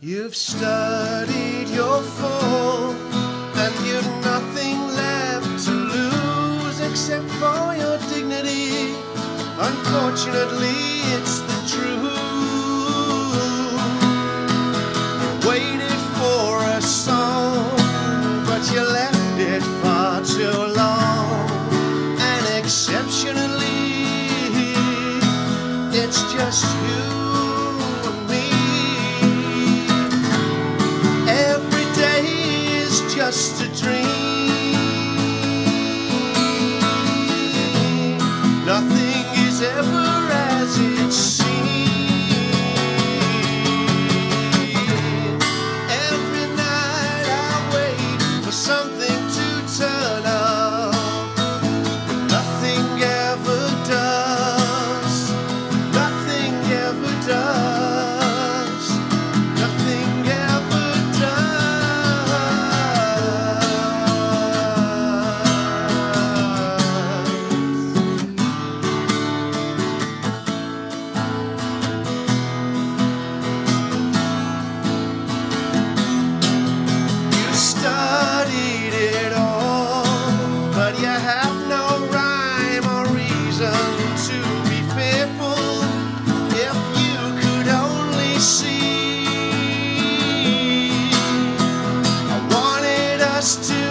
You've studied your fall, and you've nothing left to lose except for your dignity. Unfortunately, it's the truth. You waited for a song, but you left it far too long. And exceptionally, it's just you and me. Every day is just a dream. Nothing is ever as it seems. Every night I wait for something to turn up, but nothing ever does. Nothing ever does. Nothing ever does. You studied it all, but you have no rhyme or reason to be fearful. If you could only see, I wanted us to